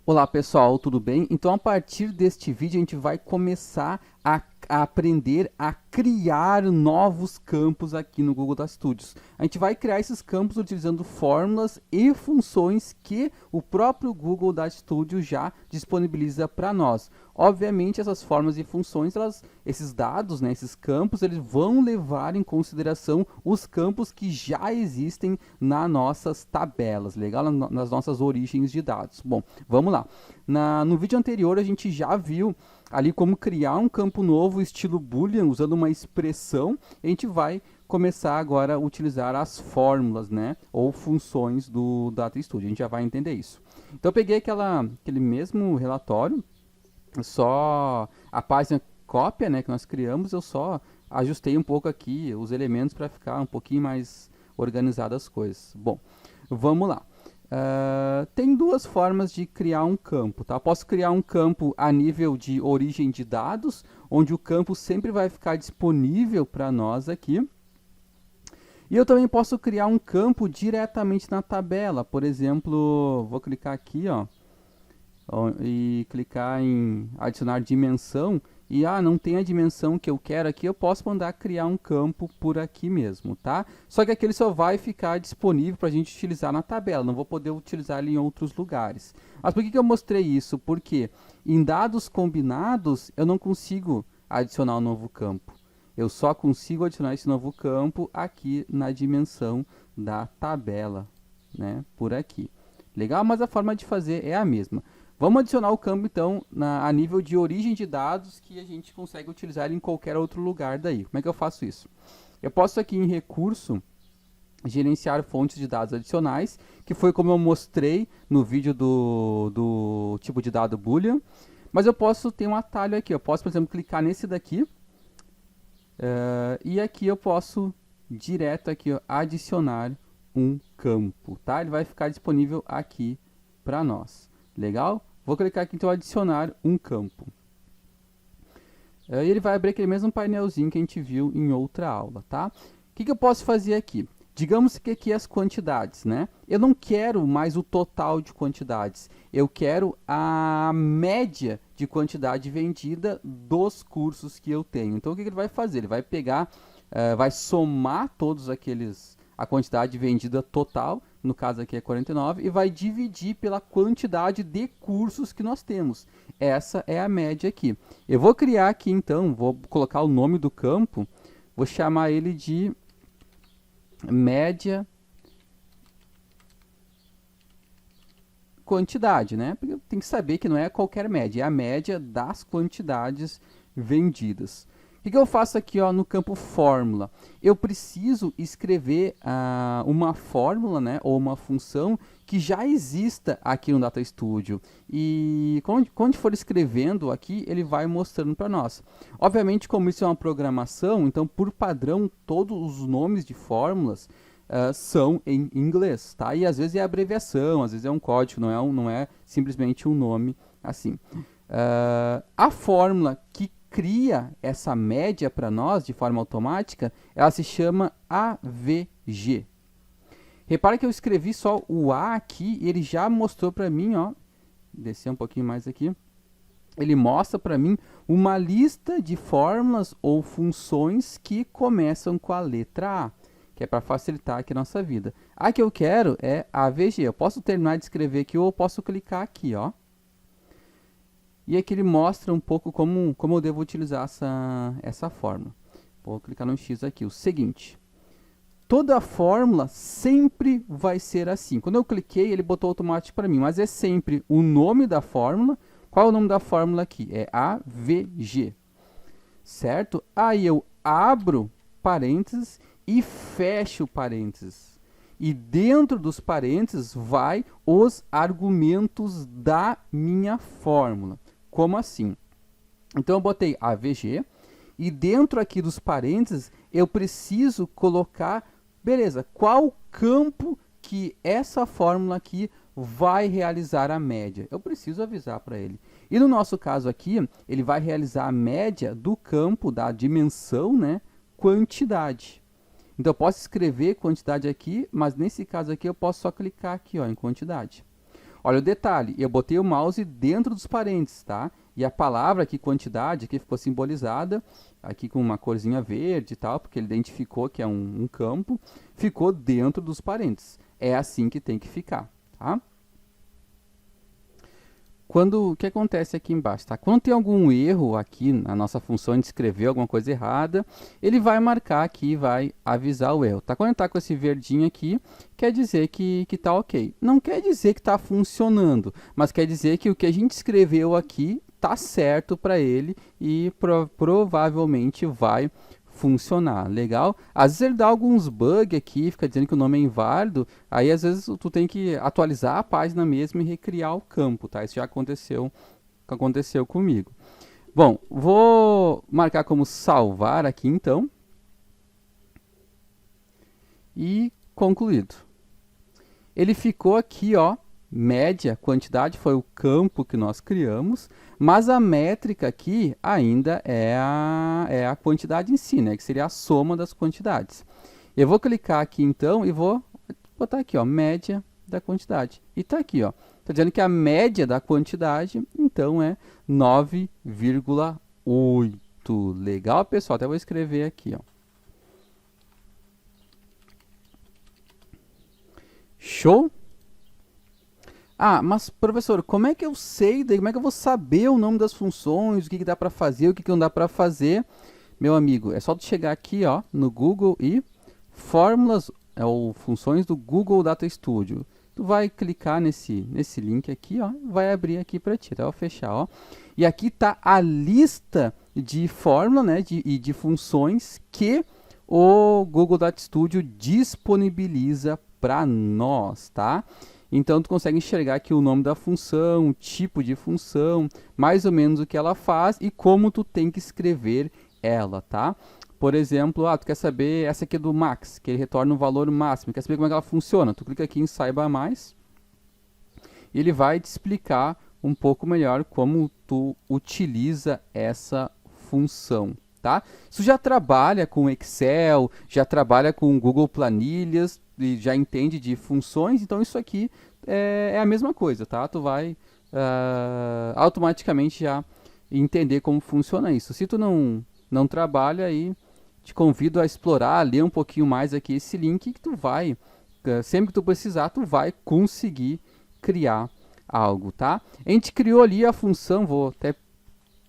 Olá pessoal, tudo bem? Então a partir deste vídeo a gente vai começar a aprender a criar novos campos aqui no Google Data Studios. A gente vai criar esses campos utilizando fórmulas e funções que o próprio Google Data Studio já disponibiliza para nós. Obviamente essas fórmulas e funções, esses dados, né, esses campos, eles vão levar em consideração os campos que já existem nas nossas tabelas, legal? Nas nossas origens de dados. Bom, vamos lá. No vídeo anterior a gente já viu ali como criar um campo novo estilo Boolean usando uma expressão. A gente vai começar agora a utilizar as fórmulas, né, ou funções do Data Studio. A gente já vai entender isso. Então eu peguei aquele mesmo relatório, só a página cópia, né, que nós criamos, eu só ajustei um pouco aqui os elementos para ficar um pouquinho mais organizadas as coisas. Bom, vamos lá. Tem duas formas de criar um campo, tá? Posso criar um campo a nível de origem de dados, onde o campo sempre vai ficar disponível para nós aqui. E eu também posso criar um campo diretamente na tabela. Por exemplo, vou clicar aqui, ó, e clicar em adicionar dimensão. E não tem a dimensão que eu quero aqui, eu posso mandar criar um campo por aqui mesmo, tá? Só que aquele só vai ficar disponível para a gente utilizar na tabela, não vou poder utilizar ele em outros lugares. Mas por que eu mostrei isso? Porque em dados combinados eu não consigo adicionar um novo campo. Eu só consigo adicionar esse novo campo aqui na dimensão da tabela, né? Por aqui. Legal? Mas a forma de fazer é a mesma. Vamos adicionar o campo, então, a nível de origem de dados, que a gente consegue utilizar ele em qualquer outro lugar daí. Como é que eu faço isso? Eu posso aqui em recurso, gerenciar fontes de dados adicionais, que foi como eu mostrei no vídeo do tipo de dado Boolean. Mas eu posso ter um atalho aqui. Eu posso, por exemplo, clicar nesse daqui. E aqui eu posso, direto aqui, ó, adicionar um campo, tá? Ele vai ficar disponível aqui para nós. Legal? Vou clicar aqui, então, adicionar um campo. E ele vai abrir aquele mesmo painelzinho que a gente viu em outra aula, tá? O que eu posso fazer aqui? Digamos que aqui as quantidades, né? Eu não quero mais o total de quantidades. Eu quero a média de quantidade vendida dos cursos que eu tenho. Então, o que ele vai fazer? Ele vai pegar, vai somar todos aqueles, a quantidade vendida total, no caso aqui é 49, e vai dividir pela quantidade de cursos que nós temos. Essa é a média aqui. Eu vou criar aqui, então, vou colocar o nome do campo, vou chamar ele de média quantidade, né? Porque tem que saber que não é qualquer média, é a média das quantidades vendidas. O que eu faço aqui, ó, no campo fórmula? Eu preciso escrever uma fórmula, né, ou uma função que já exista aqui no Data Studio. E quando for escrevendo aqui, ele vai mostrando para nós. Obviamente, como isso é uma programação, então, por padrão, todos os nomes de fórmulas são em inglês, tá? E às vezes é abreviação, às vezes é um código, não é simplesmente um nome assim. A fórmula que cria essa média para nós de forma automática, ela se chama AVG. Repara que eu escrevi só o A aqui e ele já mostrou para mim, ó, descer um pouquinho mais aqui, ele mostra para mim uma lista de fórmulas ou funções que começam com a letra A, que é para facilitar aqui a nossa vida. A que eu quero é AVG. Eu posso terminar de escrever aqui ou eu posso clicar aqui, ó. E aqui ele mostra um pouco como eu devo utilizar essa fórmula. Vou clicar no X aqui. O seguinte, toda fórmula sempre vai ser assim. Quando eu cliquei, ele botou automático para mim, mas é sempre o nome da fórmula. Qual é o nome da fórmula aqui? É AVG, certo? Aí eu abro parênteses e fecho parênteses. E dentro dos parênteses vai os argumentos da minha fórmula. Como assim? Então eu botei AVG e dentro aqui dos parênteses eu preciso colocar, beleza, qual campo que essa fórmula aqui vai realizar a média. Eu preciso avisar para ele. E no nosso caso aqui, ele vai realizar a média do campo da dimensão, né, quantidade. Então eu posso escrever quantidade aqui, mas nesse caso aqui eu posso só clicar aqui, ó, em quantidade. Olha o detalhe, eu botei o mouse dentro dos parênteses, tá? E a palavra aqui, quantidade, aqui ficou simbolizada, aqui com uma corzinha verde e tal, porque ele identificou que é um campo, ficou dentro dos parênteses. É assim que tem que ficar, tá? O que acontece aqui embaixo, tá? Quando tem algum erro aqui na nossa função, a gente escreveu alguma coisa errada, ele vai marcar aqui e vai avisar o erro, tá? Quando está com esse verdinho aqui, quer dizer que tá ok. Não quer dizer que está funcionando, mas quer dizer que o que a gente escreveu aqui tá certo para ele e provavelmente vai funcionar, legal? Às vezes ele dá alguns bugs aqui, fica dizendo que o nome é inválido, aí às vezes tu tem que atualizar a página mesmo e recriar o campo, tá? Isso já aconteceu comigo. Bom, vou marcar como salvar aqui então. E concluído. Ele ficou aqui, ó, média, quantidade foi o campo que nós criamos, mas a métrica aqui ainda é a quantidade em si, né, que seria a soma das quantidades. Eu vou clicar aqui então e vou botar aqui, ó, média da quantidade. E tá aqui, ó, tá dizendo que a média da quantidade então é 9,8. Legal, pessoal? Até vou escrever aqui, ó. Show? Ah, mas professor, como é que eu sei, como é que eu vou saber o nome das funções, o que dá para fazer, o que não dá para fazer? Meu amigo, é só tu chegar aqui, ó, no Google e fórmulas, ou funções do Google Data Studio. Tu vai clicar nesse link aqui, ó, vai abrir aqui para ti, tá? Vou fechar, ó. E aqui tá a lista de fórmula, né, e de funções que o Google Data Studio disponibiliza para nós, tá? Então, tu consegue enxergar aqui o nome da função, o tipo de função, mais ou menos o que ela faz e como tu tem que escrever ela, tá? Por exemplo, tu quer saber essa aqui é do max, que ele retorna um valor máximo, quer saber como é que ela funciona? Tu clica aqui em saiba mais e ele vai te explicar um pouco melhor como tu utiliza essa função, tá? Isso já trabalha com Excel, já trabalha com Google Planilhas, e já entende de funções, então isso aqui é a mesma coisa, tá? Tu vai automaticamente já entender como funciona isso. Se tu não trabalha, aí te convido a explorar, ler um pouquinho mais aqui esse link que tu vai, sempre que tu precisar, tu vai conseguir criar algo, tá? A gente criou ali a função, vou até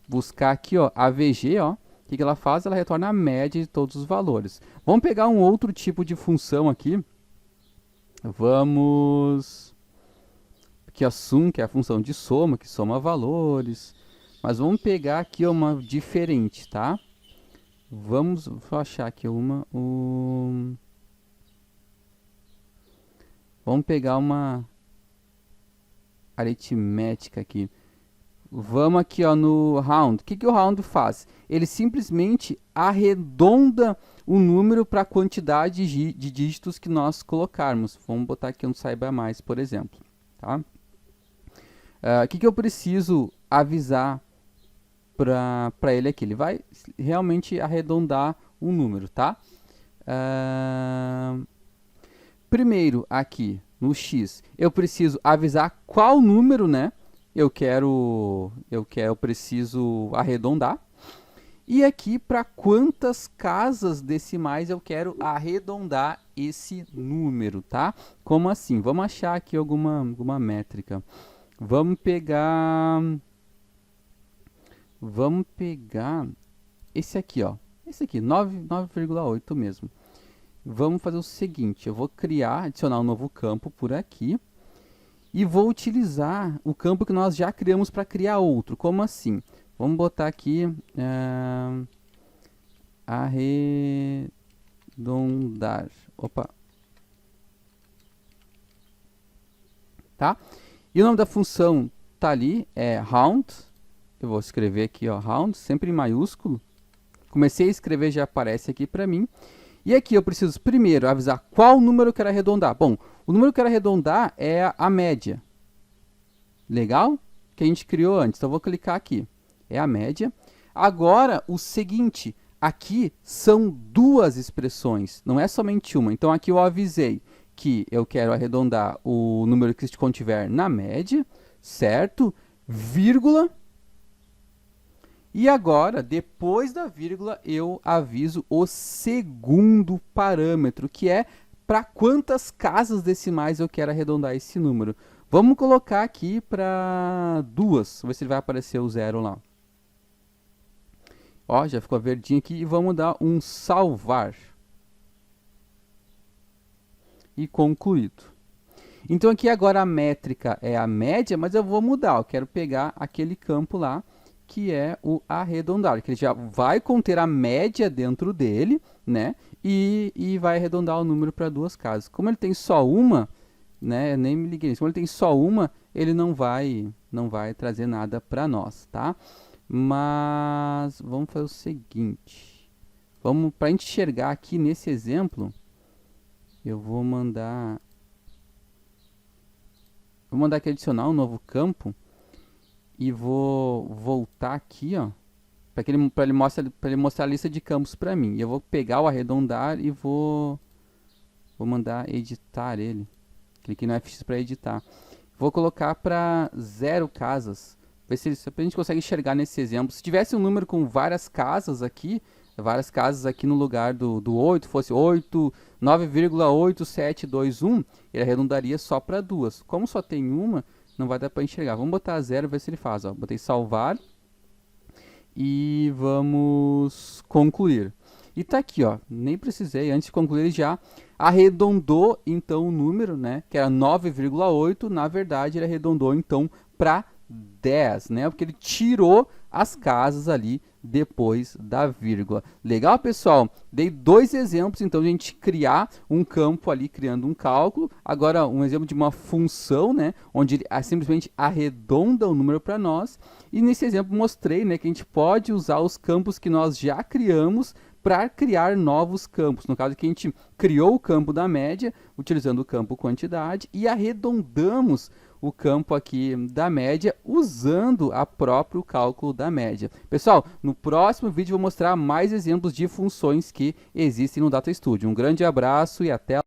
buscar aqui, ó, AVG, ó. O que ela faz? Ela retorna a média de todos os valores. Vamos pegar um outro tipo de função aqui. Vamos... Aqui a sum, que é a função de soma, que soma valores. Mas vamos pegar aqui uma diferente, tá? Vou achar aqui uma... Vamos pegar uma aritmética aqui. Vamos aqui, ó, no round. O que o round faz? Ele simplesmente arredonda o número para a quantidade de dígitos que nós colocarmos. Vamos botar aqui um saiba mais, por exemplo. Tá? O que eu preciso avisar para ele aqui? Ele vai realmente arredondar o número, tá? Primeiro, aqui no X, eu preciso avisar qual número, né? Eu preciso arredondar. E aqui, para quantas casas decimais eu quero arredondar esse número, tá? Como assim? Vamos achar aqui alguma métrica. Vamos pegar esse aqui, ó. Esse aqui, 9,8 mesmo. Vamos fazer o seguinte, eu vou adicionar um novo campo por aqui. E vou utilizar o campo que nós já criamos para criar outro. Como assim? Vamos botar aqui arredondar. Opa. Tá? E o nome da função tá ali, é round. Eu vou escrever aqui, ó, round, sempre em maiúsculo. Comecei a escrever, já aparece aqui para mim. E aqui eu preciso primeiro avisar qual número eu quero arredondar. Bom, o número que eu quero arredondar é a média. Legal? Que a gente criou antes. Então, eu vou clicar aqui. É a média. Agora, o seguinte. Aqui são duas expressões. Não é somente uma. Então, aqui eu avisei que eu quero arredondar o número que contiver na média, certo? Vírgula. E agora, depois da vírgula, eu aviso o segundo parâmetro, que é para quantas casas decimais eu quero arredondar esse número. Vamos colocar aqui para 2, ver se vai aparecer o 0 lá. Ó, já ficou verdinho aqui e vamos dar um salvar. E concluído. Então aqui agora a métrica é a média, mas eu vou mudar. Eu quero pegar aquele campo lá, que é o arredondar, que ele já vai conter a média dentro dele, né? E vai arredondar o número para 2 casas. Como ele tem só uma, né? Nem me liguei nisso. Como ele tem só uma, ele não vai trazer nada para nós, tá? Mas vamos fazer o seguinte. Para a gente enxergar aqui nesse exemplo, eu vou mandar aqui adicionar um novo campo e vou voltar aqui, ó, para ele mostrar a lista de campos para mim. E eu vou pegar o arredondar e vou mandar editar ele. Cliquei no F6 para editar. Vou colocar para 0 casas. Ver se a gente consegue enxergar nesse exemplo. Se tivesse um número com várias casas aqui no lugar do 8, fosse 9,8721, ele arredondaria só para 2. Como só tem uma, não vai dar para enxergar. Vamos botar 0 e ver se ele faz. Ó. Botei salvar e vamos concluir. E tá aqui, ó, nem precisei, antes de concluir ele já arredondou então o número, né, que era 9,8, na verdade ele arredondou então para 10, né, porque ele tirou as casas ali depois da vírgula. Legal, pessoal? Dei 2 exemplos, então, de a gente criar um campo ali, criando um cálculo. Agora, um exemplo de uma função, né, onde ele simplesmente arredonda o número para nós. E nesse exemplo mostrei, né, que a gente pode usar os campos que nós já criamos para criar novos campos. No caso que a gente criou o campo da média, utilizando o campo quantidade, e arredondamos o campo aqui da média usando o próprio cálculo da média. Pessoal, no próximo vídeo eu vou mostrar mais exemplos de funções que existem no Data Studio. Um grande abraço e até